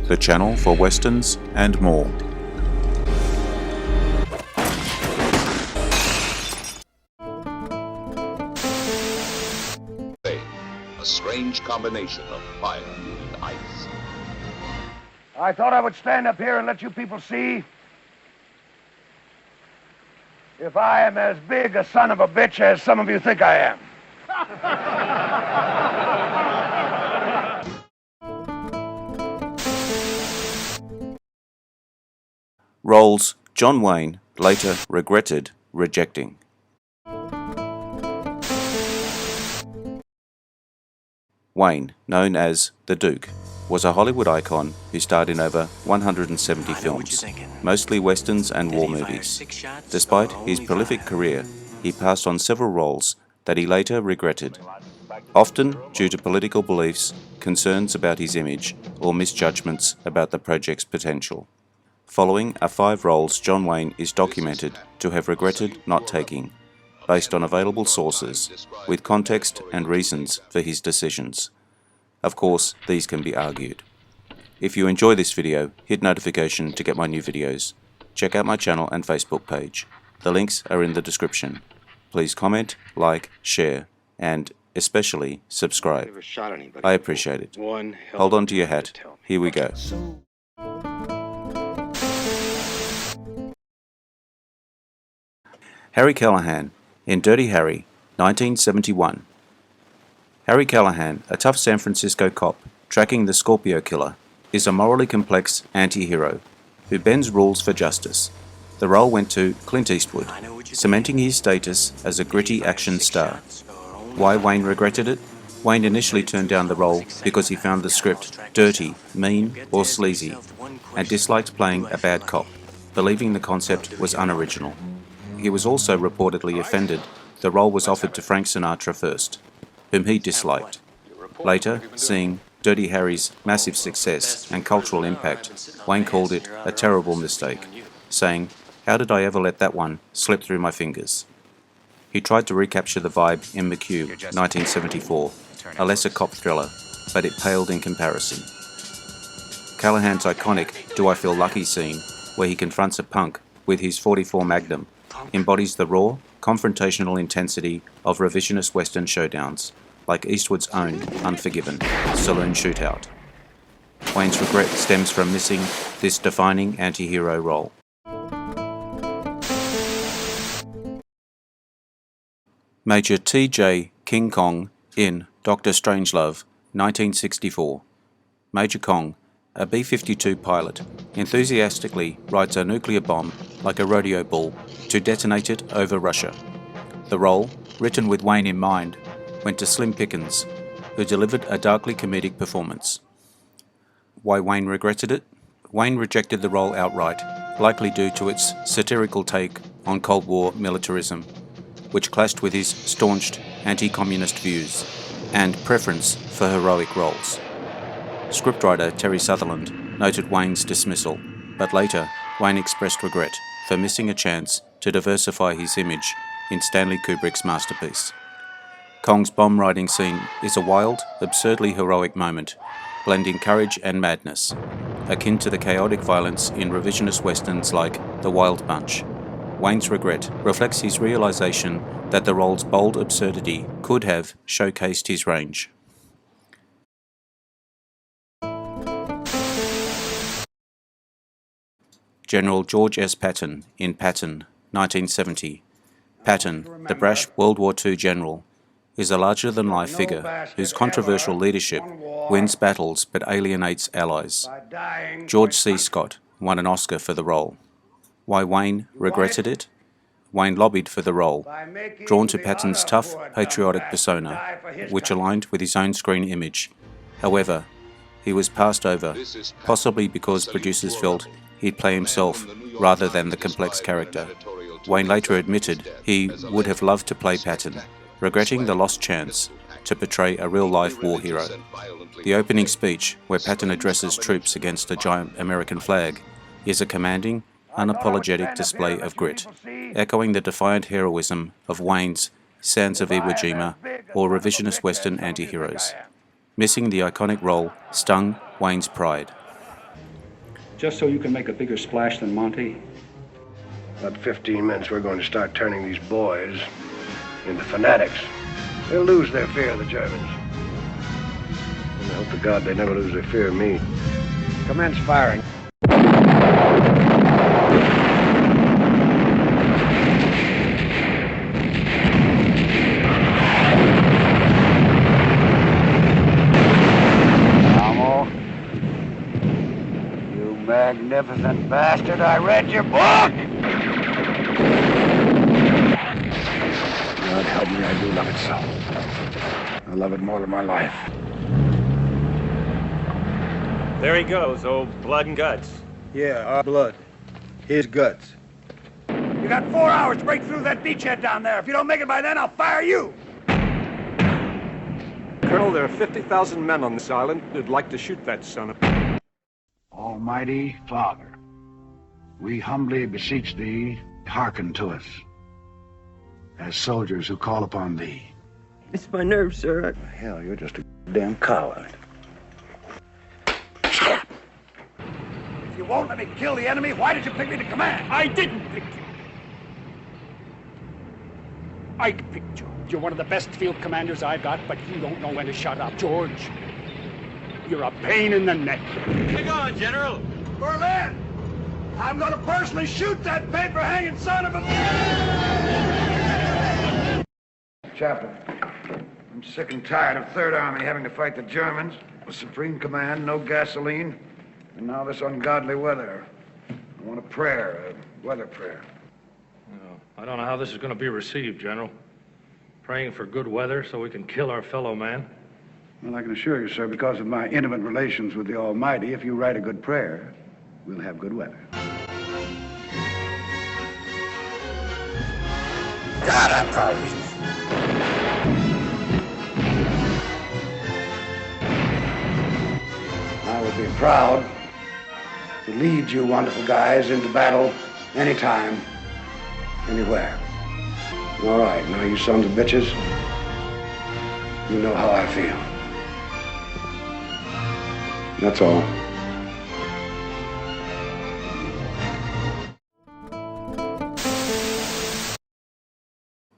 the channel for westerns and more. A strange combination of fire and ice. I thought I would stand up here and let you people see if I am as big a son of a bitch as some of you think I am. Roles John Wayne later regretted rejecting. Wayne, known as the Duke, was a Hollywood icon who starred in over 170 films, mostly westerns and war movies. Despite his prolific career, he passed on several roles that he later regretted, often due to political beliefs, concerns about his image, or misjudgments about the project's potential. Following are 5 roles John Wayne is documented to have regretted not taking, based on available sources, with context and reasons for his decisions. Of course, these can be argued. If you enjoy this video, hit notification to get my new videos. Check out my channel and Facebook page. The links are in the description. Please comment, like, share, and especially subscribe. I appreciate it. Hold on to your hat. Here we go. Harry Callahan in Dirty Harry, 1971. Harry Callahan, a tough San Francisco cop tracking the Scorpio killer, is a morally complex anti-hero who bends rules for justice. The role went to Clint Eastwood, cementing his status as a gritty action star. Why Wayne regretted it? Wayne initially turned down the role because he found the script dirty, mean, or sleazy, and disliked playing a bad cop, believing the concept was unoriginal. He was also reportedly offended the role was offered to Frank Sinatra first, whom he disliked. Later, seeing Dirty Harry's massive success and cultural impact, Wayne called it a terrible mistake, saying, "How did I ever let that one slip through my fingers?" He tried to recapture the vibe in McHugh, 1974, a lesser cop thriller, but it paled in comparison. Callahan's iconic Do I Feel Lucky scene, where he confronts a punk with his .44 Magnum, embodies the raw, confrontational intensity of revisionist Western showdowns, like Eastwood's own Unforgiven saloon shootout. Wayne's regret stems from missing this defining anti-hero role. Major T.J. King Kong in Dr. Strangelove, 1964. Major Kong, a B-52 pilot, enthusiastically rides a nuclear bomb like a rodeo bull to detonate it over Russia. The role, written with Wayne in mind, went to Slim Pickens, who delivered a darkly comedic performance. Why Wayne regretted it? Wayne rejected the role outright, likely due to its satirical take on Cold War militarism, which clashed with his staunched anti-communist views and preference for heroic roles. Scriptwriter Terry Sutherland noted Wayne's dismissal, but later Wayne expressed regret for missing a chance to diversify his image in Stanley Kubrick's masterpiece. Kong's bomb-riding scene is a wild, absurdly heroic moment, blending courage and madness, akin to the chaotic violence in revisionist westerns like The Wild Bunch. Wayne's regret reflects his realization that the role's bold absurdity could have showcased his range. General George S. Patton in Patton, 1970. Patton, the brash World War II general, is a larger-than-life figure whose controversial leadership wins battles but alienates allies. George C. Scott won an Oscar for the role. Why Wayne regretted it? Wayne lobbied for the role, drawn to Patton's tough, patriotic persona, which aligned with his own screen image. However, he was passed over, possibly because producers felt he'd play himself rather than the complex character. Wayne later admitted he would have loved to play Patton, regretting the lost chance to portray a real-life war hero. The opening speech, where Patton addresses troops against a giant American flag, is a commanding, unapologetic display of grit, echoing the defiant heroism of Wayne's Sands of Iwo Jima or revisionist Western anti-heroes. Missing the iconic role stung Wayne's pride. Just so you can make a bigger splash than Monty? About 15 minutes, we're going to start turning these boys into fanatics. They'll lose their fear of the Germans. And I hope to God they never lose their fear of me. Commence firing. Magnificent bastard, I read your book! God help me, I do love it so. I love it more than my life. There he goes, old blood and guts. Yeah, our blood. His guts. You got 4 hours to break through that beachhead down there. If you don't make it by then, I'll fire you! Colonel, there are 50,000 men on this island who'd like to shoot that son of... Almighty Father, we humbly beseech thee, hearken to us, as soldiers who call upon thee. It's my nerves, sir. Hell, you're just a damn coward. Shut up! If you won't let me kill the enemy, why did you pick me to command? I didn't pick you. I picked you. You're one of the best field commanders I've got, but you don't know when to shut up, George. You're a pain in the neck. Hang on, General. Berlin! I'm gonna personally shoot that paper-hanging son of a... Chaplain, I'm sick and tired of Third Army having to fight the Germans. With Supreme Command, no gasoline, and now this ungodly weather. I want a prayer, a weather prayer. Well, I don't know how this is going to be received, General. Praying for good weather so we can kill our fellow man. Well, I can assure you, sir, because of my intimate relations with the Almighty, if you write a good prayer, we'll have good weather. God, I'm proud of you. I would be proud to lead you wonderful guys into battle anytime, anywhere. All right, now you sons of bitches, you know how I feel. That's all.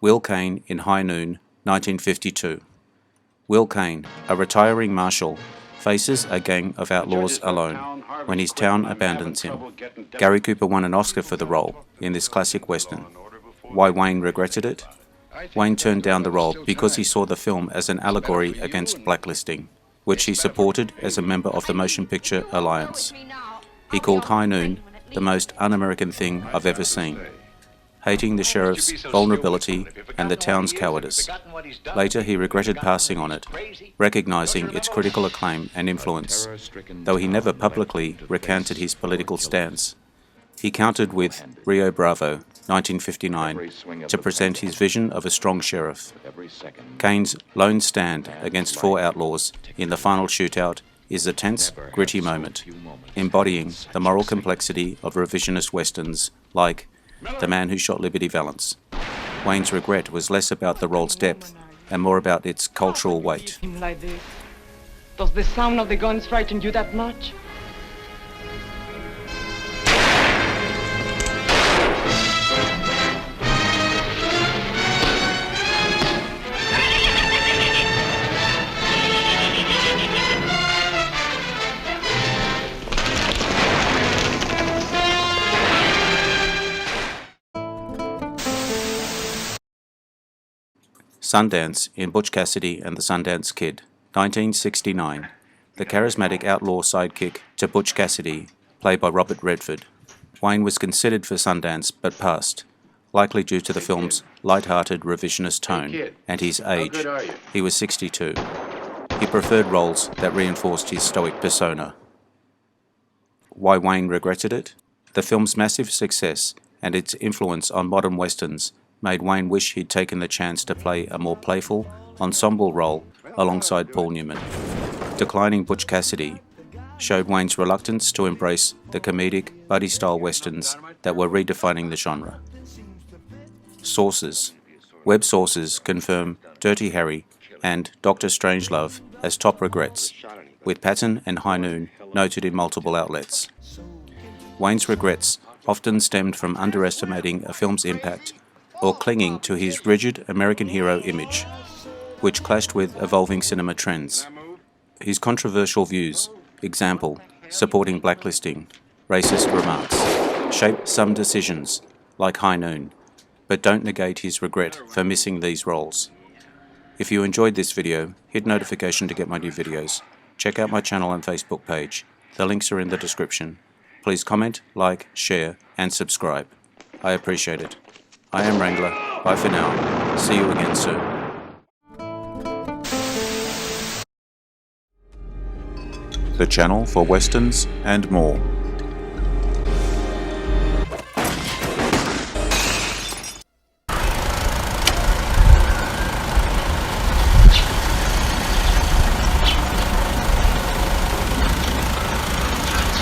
Will Kane in High Noon, 1952. Will Kane, a retiring marshal, faces a gang of outlaws alone when his town abandons him. Gary Cooper won an Oscar for the role in this classic western. Why Wayne regretted it? Wayne turned down the role because he saw the film as an allegory against blacklisting, which he supported as a member of the Motion Picture Alliance. He called High Noon the most un-American thing I've ever seen, hating the sheriff's vulnerability and the town's cowardice. Later he regretted passing on it, recognizing its critical acclaim and influence, though he never publicly recanted his political stance. He countered with Rio Bravo, 1959, to present his vision of a strong sheriff. Kane's lone stand against four outlaws in the final shootout is a tense, gritty moment, embodying the moral complexity of revisionist westerns like The Man Who Shot Liberty Valance. Wayne's regret was less about the role's depth and more about its cultural weight. Does the sound of the guns frighten you that much? Sundance in Butch Cassidy and the Sundance Kid, 1969. The charismatic outlaw sidekick to Butch Cassidy, played by Robert Redford. Wayne was considered for Sundance but passed, likely due to the film's light-hearted revisionist tone and his age. He was 62. He preferred roles that reinforced his stoic persona. Why Wayne regretted it? The film's massive success and its influence on modern westerns made Wayne wish he'd taken the chance to play a more playful, ensemble role alongside Paul Newman. Declining Butch Cassidy showed Wayne's reluctance to embrace the comedic, buddy-style westerns that were redefining the genre. Sources. Web sources confirm Dirty Harry and Dr. Strangelove as top regrets, with Patton and High Noon noted in multiple outlets. Wayne's regrets often stemmed from underestimating a film's impact or clinging to his rigid American hero image, which clashed with evolving cinema trends. His controversial views, example, supporting blacklisting, racist remarks, shaped some decisions, like High Noon, but don't negate his regret for missing these roles. If you enjoyed this video, hit notification to get my new videos. Check out my channel and Facebook page. The links are in the description. Please comment, like, share, and subscribe. I appreciate it. I am Wrangler. Bye for now. See you again soon. The channel for westerns and more.